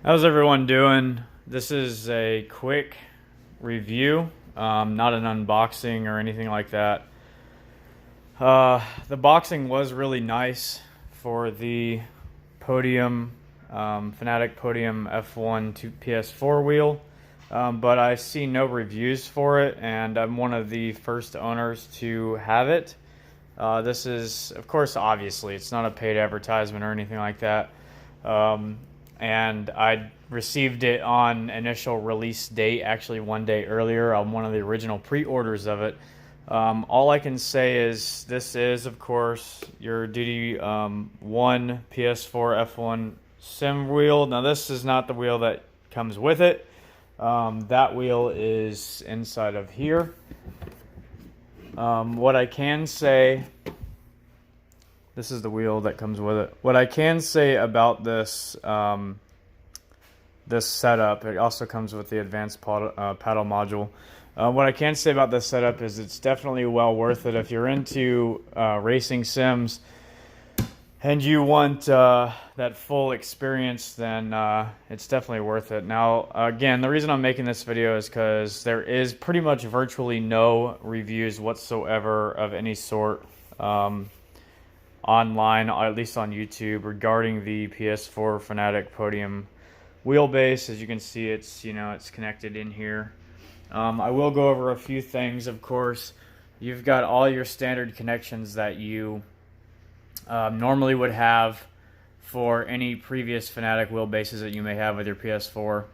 How's everyone doing? This is a quick review, not an unboxing or anything like that. The boxing was really nice for the Podium, Fanatec Podium F1 PS4 wheel, but I see no reviews for it, and I'm one of the first owners to have it. This is, of course, obviously, it's not a paid advertisement or anything like that. And I received it on initial release date, actually one day earlier on one of the original pre-orders of it. All I can say is this is, of course, your DD1 PS4 F1 sim wheel. Now, this is not the wheel that comes with it. That wheel is inside of here. What I can say, this is the wheel that comes with it. What I can say about this this setup, it also comes with the advanced paddle module. What I can say about this setup is it's definitely well worth it if you're into racing sims and you want that full experience. Then it's definitely worth it. Now, again, the reason I'm making this video is because there is pretty much virtually no reviews whatsoever of any sort online, or at least on YouTube, regarding the PS4 Fanatec Podium wheelbase. As you can see, it's connected in here. I will go over a few things. Of course, you've got all your standard connections that you normally would have for any previous Fanatec wheelbases that you may have with your PS4,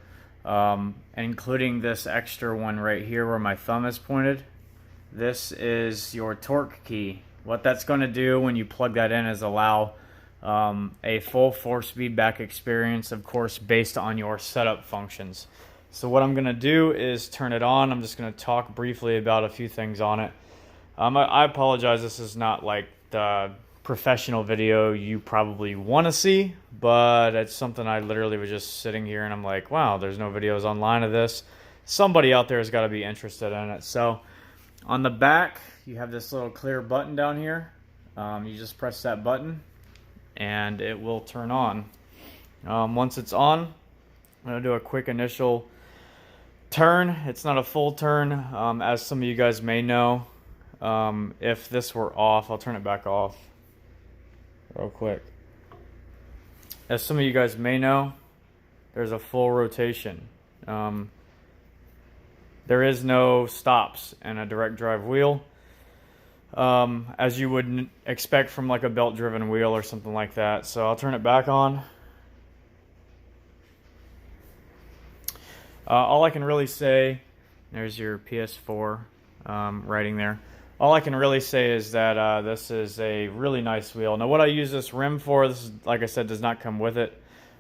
including this extra one right here where my thumb is pointed. This is your torque key. What that's going to do when you plug that in is allow a full 4-speed back experience, of course, based on your setup functions. So what I'm going to do is turn it on. I'm just going to talk briefly about a few things on it. I apologize, this is not like the professional video you probably want to see, but it's something I literally was just sitting here and I'm like, wow, there's no videos online of this. Somebody out there has got to be interested in it. So on the back, you have this little clear button down here. You just press that button and it will turn on. Once it's on, I'm going to do a quick initial turn. It's not a full turn, as some of you guys may know. If this were off, I'll turn it back off real quick. As some of you guys may know, there's a full rotation. There is no stops in a direct drive wheel, as you would expect from like a belt driven wheel or something like that. So I'll turn it back on. All I can really say, there's your PS4 writing there. All I can really say is that this is a really nice wheel. Now, what I use this rim for, this is, like I said, does not come with it.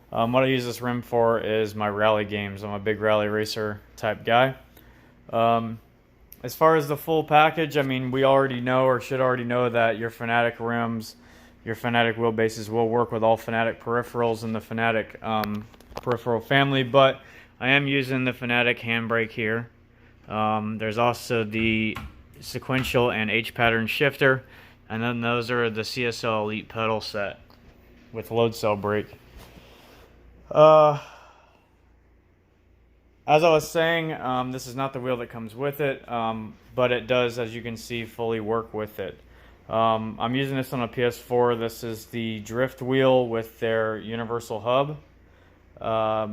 What I use this rim for is my rally games. I'm a big rally racer type guy. As far as the full package, I mean, we already know, or should already know, that your Fanatec rims, your Fanatec wheelbases will work with all Fanatec peripherals in the Fanatec peripheral family, but I am using the Fanatec handbrake here. There's also the sequential and H-pattern shifter, and then those are the CSL Elite pedal set with load cell brake. As I was saying, this is not the wheel that comes with it, but it does, as you can see, fully work with it. I'm using this on a PS4. This is the drift wheel with their universal hub,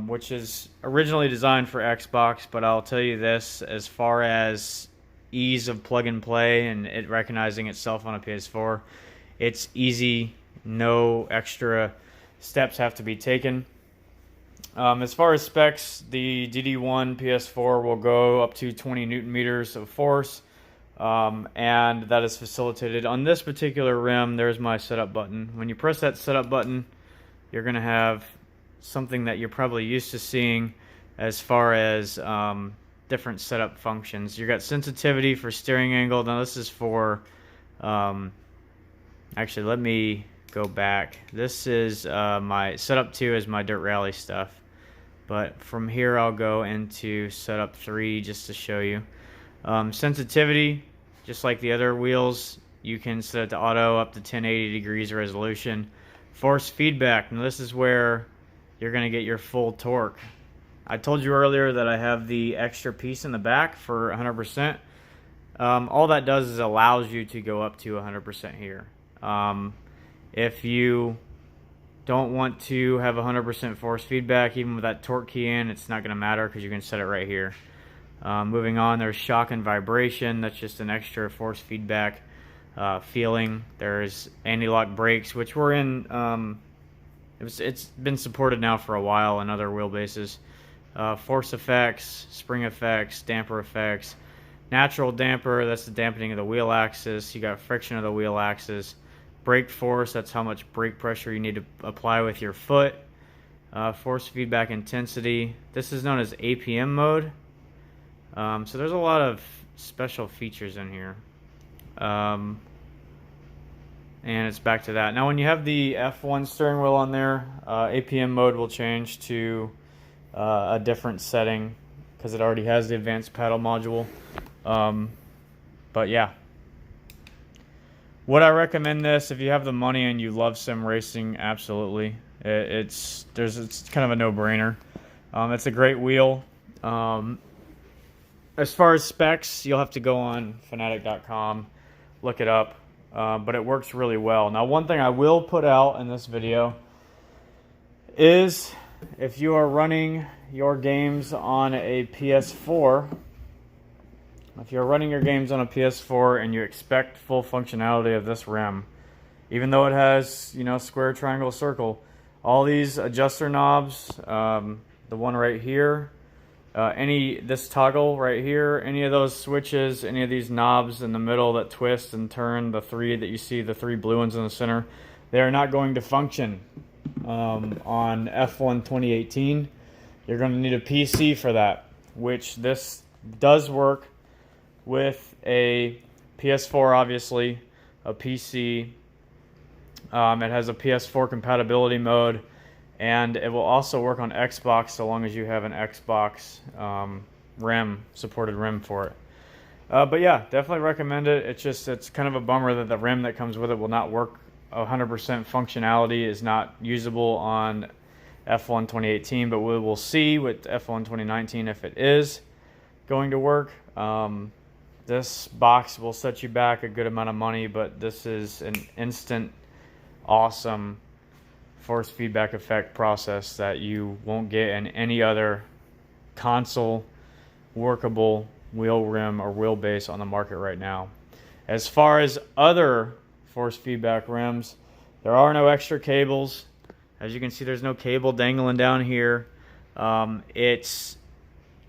which is originally designed for Xbox, but I'll tell you this, as far as ease of plug and play and it recognizing itself on a PS4, it's easy. No extra steps have to be taken. As far as specs, the DD1 PS4 will go up to 20 Newton meters of force, and that is facilitated. On this particular rim, there's my setup button. When you press that setup button, you're going to have something that you're probably used to seeing as far as different setup functions. You've got sensitivity for steering angle. Now this is for, actually let me go back. This is my setup 2 is my dirt rally stuff. But from here I'll go into setup 3 just to show you. Sensitivity, just like the other wheels, you can set it to auto up to 1080 degrees resolution. Force feedback, now this is where you're going to get your full torque. I told you earlier that I have the extra piece in the back for 100%. All that does is allows you to go up to 100% here. If you don't want to have 100% force feedback, even with that torque key in, it's not going to matter because you can set it right here. Moving on, there's shock and vibration. That's just an extra force feedback feeling. There's anti-lock brakes, which we're in. It's been supported now for a while in other wheelbases. Force effects, spring effects, damper effects. Natural damper, that's the dampening of the wheel axis. You got friction of the wheel axis. Brake force, that's how much brake pressure you need to apply with your foot. Force feedback intensity. This is known as APM mode. So there's a lot of special features in here. And it's back to that. Now when you have the F1 steering wheel on there, APM mode will change to a different setting because it already has the advanced paddle module. But yeah, would I recommend this if you have the money and you love sim racing? Absolutely. It's kind of a no-brainer. It's a great wheel. As far as specs, you'll have to go on Fanatec.com, look it up, but it works really well. Now, one thing I will put out in this video is if you are running your games on a PS4, if you're running your games on a PS4 and you expect full functionality of this rim, even though it has, square, triangle, circle, all these adjuster knobs, the one right here, this toggle right here, any of those switches, any of these knobs in the middle that twist and turn, the three that you see, the three blue ones in the center, they are not going to function on F1 2018. You're going to need a PC for that, which this does work with a PS4, obviously, a PC. It has a PS4 compatibility mode, and it will also work on Xbox so long as you have an Xbox supported rim for it. But yeah, definitely recommend it. It's kind of a bummer that the rim that comes with it will not work 100% functionality is not usable on F1 2018, but we will see with F1 2019 if it is going to work. This box will set you back a good amount of money, but this is an instant, awesome force feedback effect process that you won't get in any other console workable wheel rim or wheelbase on the market right now. As far as other force feedback rims, there are no extra cables. As you can see, there's no cable dangling down here. It's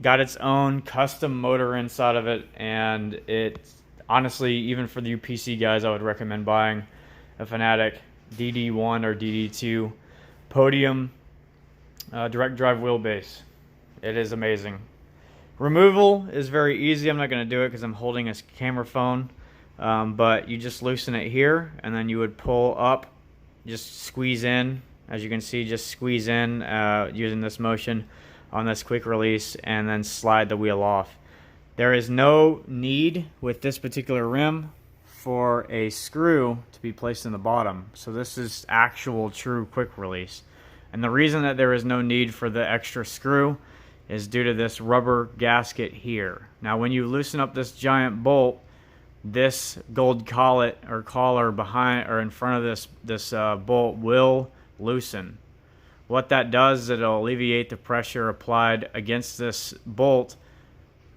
got its own custom motor inside of it, and it's honestly, even for the PC guys, I would recommend buying a Fanatec DD1 or DD2 Podium direct drive wheelbase. It is amazing. Removal is very easy. I'm not going to do it because I'm holding a camera phone, but you just loosen it here, and then you would pull up, just squeeze in. As you can see, just squeeze in using this motion on this quick release, and then slide the wheel off. There is no need with this particular rim for a screw to be placed in the bottom. So this is actual true quick release. And the reason that there is no need for the extra screw is due to this rubber gasket here. Now when you loosen up this giant bolt, this gold collet or collar behind or in front of this bolt will loosen. What that does is it'll alleviate the pressure applied against this bolt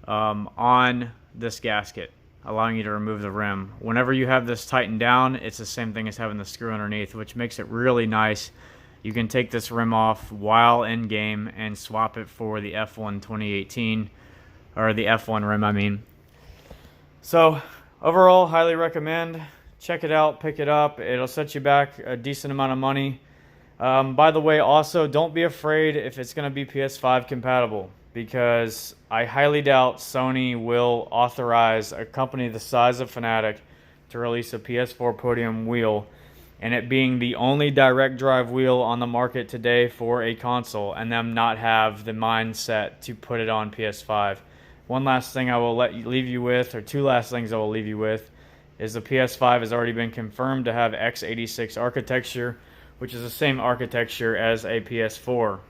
on this gasket, allowing you to remove the rim. Whenever you have this tightened down, it's the same thing as having the screw underneath, which makes it really nice. You can take this rim off while in game and swap it for the F1 2018, or the F1 rim, I mean. So overall, highly recommend. Check it out, pick it up. It'll set you back a decent amount of money. By the way, also, don't be afraid if it's going to be PS5 compatible, because I highly doubt Sony will authorize a company the size of Fanatec to release a PS4 Podium wheel, and it being the only direct drive wheel on the market today for a console, and them not have the mindset to put it on PS5. One last thing I will leave you with, or two last things I will leave you with, is the PS5 has already been confirmed to have x86 architecture, which is the same architecture as a PS4.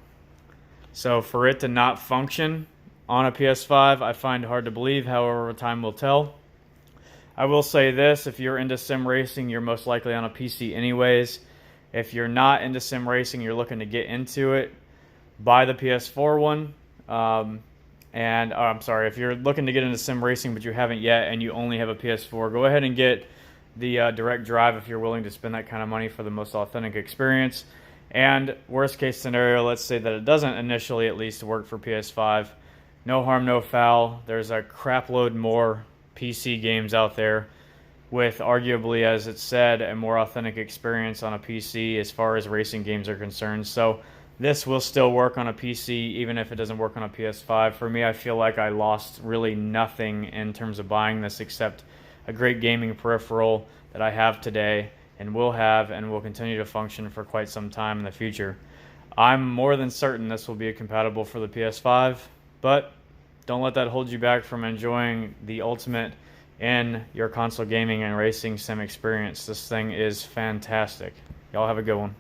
So for it to not function on a PS5, I find hard to believe. However, time will tell. I will say this, if you're into sim racing, you're most likely on a PC anyways. If you're not into sim racing, you're looking to get into it, buy the PS4 one. I'm sorry, if you're looking to get into sim racing but you haven't yet and you only have a PS4, go ahead and get the direct drive if you're willing to spend that kind of money for the most authentic experience. And worst case scenario, let's say that it doesn't initially at least work for PS5. No harm, no foul. There's a crap load more PC games out there with arguably, as it said, a more authentic experience on a PC as far as racing games are concerned. So this will still work on a PC even if it doesn't work on a PS5. For me, I feel like I lost really nothing in terms of buying this except a great gaming peripheral that I have today and will have and will continue to function for quite some time in the future. I'm more than certain this will be compatible for the PS5, but don't let that hold you back from enjoying the ultimate in your console gaming and racing sim experience. This thing is fantastic. Y'all have a good one.